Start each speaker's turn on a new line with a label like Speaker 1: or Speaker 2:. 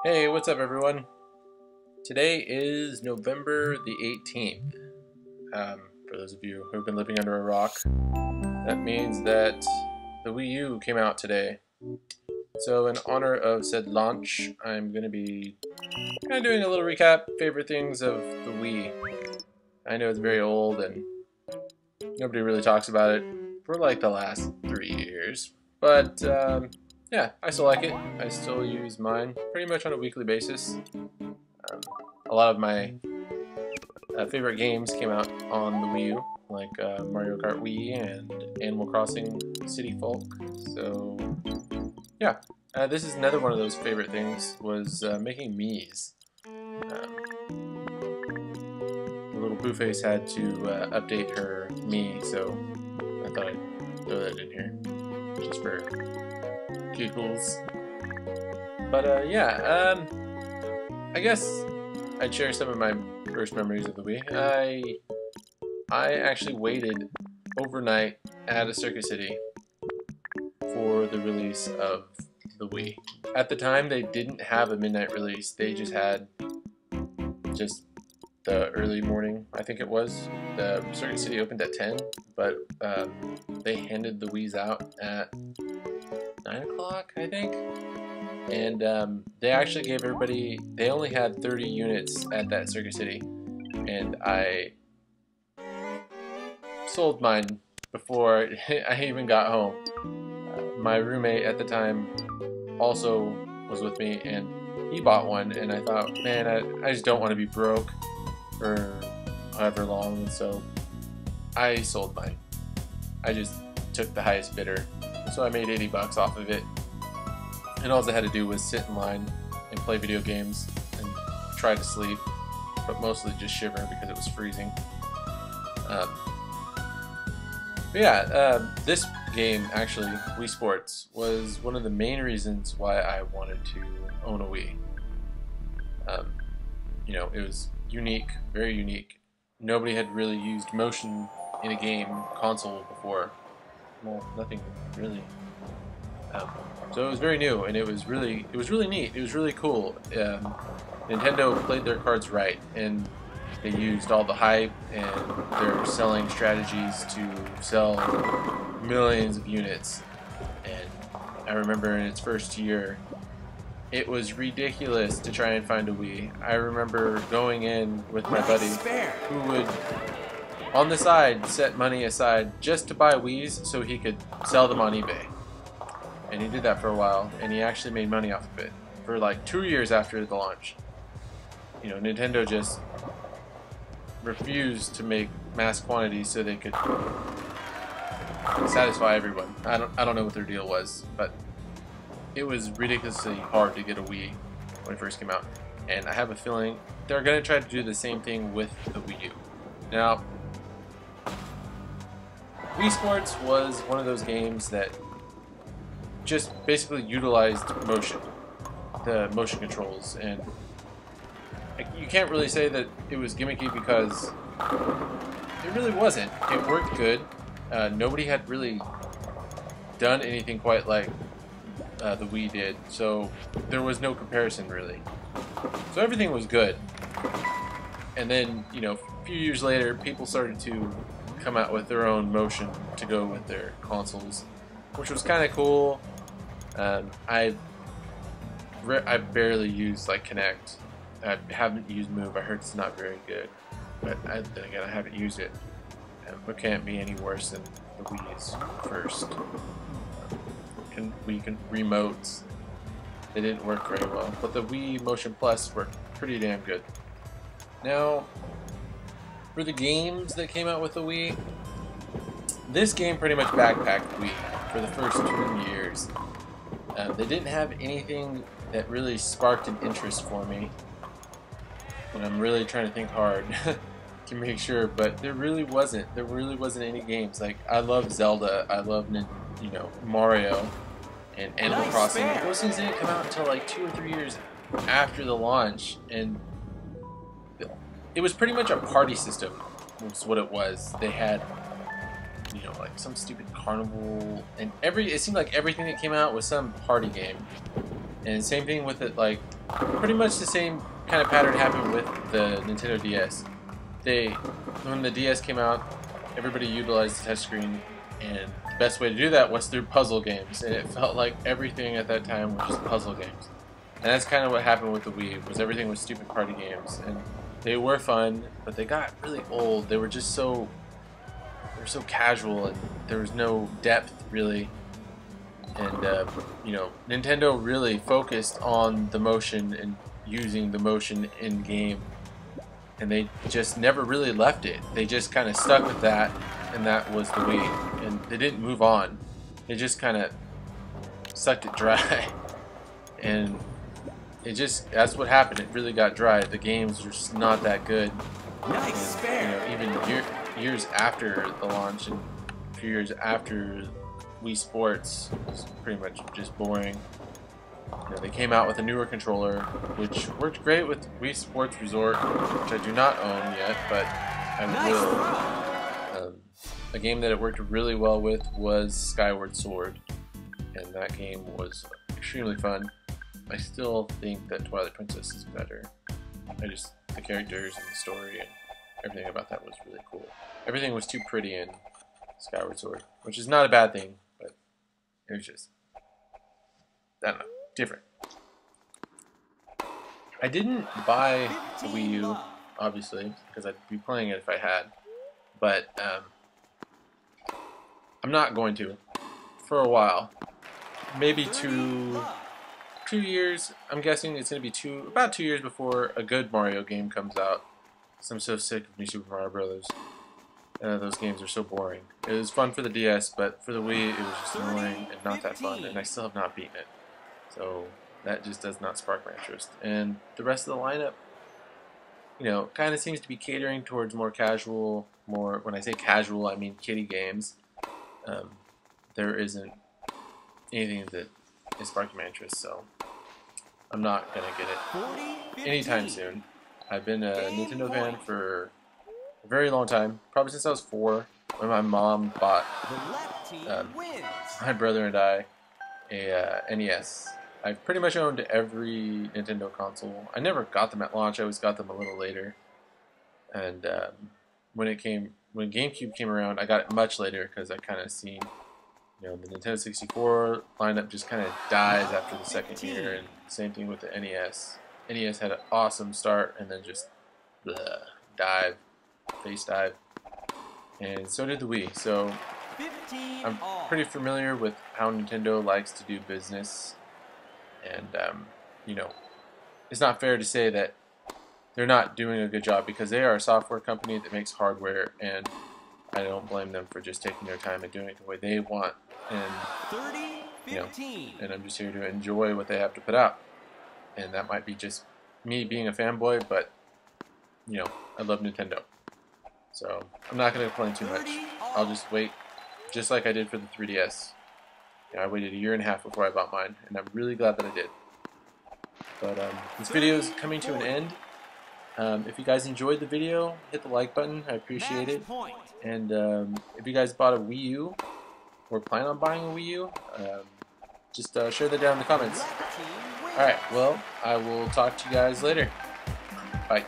Speaker 1: Hey, what's up everyone? Today is November the 18th. For those of you who've been living under a rock, that means that the Wii U came out today. So in honor of said launch, I'm going to be kind of doing a little recap, favorite things of the Wii. I know it's very old and nobody really talks about it for like the last 3 years. But yeah, I still like it. I still use mine pretty much on a weekly basis. A lot of my favorite games came out on the Wii U, like Mario Kart Wii and Animal Crossing City Folk. So yeah, this is another one of those favorite things, was making Mii's. The little Boo-Face had to update her Mii, so I thought I'd throw that in here, just for giggles. But yeah, I guess I'd share some of my first memories of the Wii. I actually waited overnight at a Circuit City for the release of the Wii. At the time, they didn't have a midnight release. They just had the early morning, I think it was. The Circuit City opened at 10, but they handed the Wii's out at 9 o'clock, I think. And they actually gave everybody, they only had 30 units at that Circuit City, and I sold mine before I even got home. My roommate at the time also was with me, and he bought one, and I thought, man, I just don't want to be broke for however long, and so I sold mine. I just took the highest bidder, so I made 80 bucks off of it. And all I had to do was sit in line and play video games and try to sleep, but mostly just shiver because it was freezing. But yeah, this game, actually, Wii Sports, was one of the main reasons why I wanted to own a Wii. You know, it was unique, very unique. Nobody had really used motion in a game console before. Well, nothing really. So it was very new, and it was really neat. It was really cool. Nintendo played their cards right, and they used all the hype and their selling strategies to sell millions of units. And I remember in its first year, it was ridiculous to try and find a Wii. I remember going in with my buddy, who would, on the side, set money aside just to buy Wii's so he could sell them on eBay. And he did that for a while, and he actually made money off of it for like 2 years after the launch. You know, Nintendo just refused to make mass quantities so they could satisfy everyone. I don't know what their deal was, but it was ridiculously hard to get a Wii when it first came out. And I have a feeling they're going to try to do the same thing with the Wii U. Now, Wii Sports was one of those games that just basically utilized motion, the motion controls, and you can't really say that it was gimmicky because it really wasn't. It worked good. Nobody had really done anything quite like the Wii did, so there was no comparison really. So everything was good. And then, you know, a few years later, people started to come out with their own motion to go with their consoles, which was kind of cool. I barely use like Kinect. I haven't used Move. I heard it's not very good, but then again, I haven't used it. It can't be any worse than the Wii's first. Wii remotes, they didn't work very well, but the Wii Motion Plus worked pretty damn good. Now, for the games that came out with the Wii, this game pretty much backpacked Wii for the first 2 years. They didn't have anything that really sparked an interest for me, and I'm really trying to think hard to make sure, but there really wasn't any games. Like, I love Zelda, I love, you know, Mario, and Animal Crossing. Those things didn't come out until like 2 or 3 years after the launch, and it was pretty much a party system, was what it was. They had, you know, like some stupid carnival, and it seemed like everything that came out was some party game. And same thing with it, like pretty much the same kind of pattern happened with the Nintendo DS. When the DS came out, everybody utilized the touchscreen, and the best way to do that was through puzzle games, and it felt like everything at that time was just puzzle games. And that's kind of what happened with the Wii, was everything was stupid party games, and they were fun, but they got really old. They were so casual, and there was no depth really. And you know, Nintendo really focused on the motion and using the motion in game, and they just never really left it. They just kind of stuck with that, and that was the Wii, and they didn't move on. They just kind of sucked it dry, and that's what happened. It really got dry. The games were just not that good.
Speaker 2: Nice spare.
Speaker 1: You know, even years after the launch and a few years after Wii Sports, was pretty much just boring. You know, they came out with a newer controller, which worked great with Wii Sports Resort, which I do not own yet, but I will. A game that it worked really well with was Skyward Sword, and that game was extremely fun. I still think that Twilight Princess is better. The characters and the story and everything about that was really cool. Everything was too pretty in Skyward Sword, which is not a bad thing, but it was just, I don't know, different. I didn't buy the Wii U, obviously, because I'd be playing it if I had, but I'm not going to for a while. Maybe 2 years. I'm guessing it's going to be about 2 years before a good Mario game comes out. So I'm so sick of New Super Mario Brothers. Those games are so boring. It was fun for the DS, but for the Wii, it was just annoying and not that fun, and I still have not beaten it. So that just does not spark my interest. And the rest of the lineup, you know, kind of seems to be catering towards more casual, when I say casual, I mean kiddie games. There isn't anything that is sparking my interest, so I'm not going to get it anytime soon. I've been a Nintendo fan for a very long time, probably since I was 4, when my mom bought my brother and I a NES. I've pretty much owned every Nintendo console. I never got them at launch, I always got them a little later. And when GameCube came around, I got it much later because I kind of seen, you know, the Nintendo 64 lineup just kind of dies after the second year, and same thing with the NES. NES had an awesome start and then just face dive, and so did the Wii. So I'm pretty familiar with how Nintendo likes to do business, and you know, it's not fair to say that they're not doing a good job, because they are a software company that makes hardware, and I don't blame them for just taking their time and doing it the way they want. And you know, and I'm just here to enjoy what they have to put out, and that might be just me being a fanboy, but you know, I love Nintendo, so I'm not going to complain too much. I'll just wait, just like I did for the 3DS. You know, I waited 1.5 years before I bought mine, and I'm really glad that I did. But this video is coming to an end. If you guys enjoyed the video, hit the like button. I appreciate it. And if you guys bought a Wii U or plan on buying a Wii U, just share that down in the comments. Alright, well, I will talk to you guys later. Bye.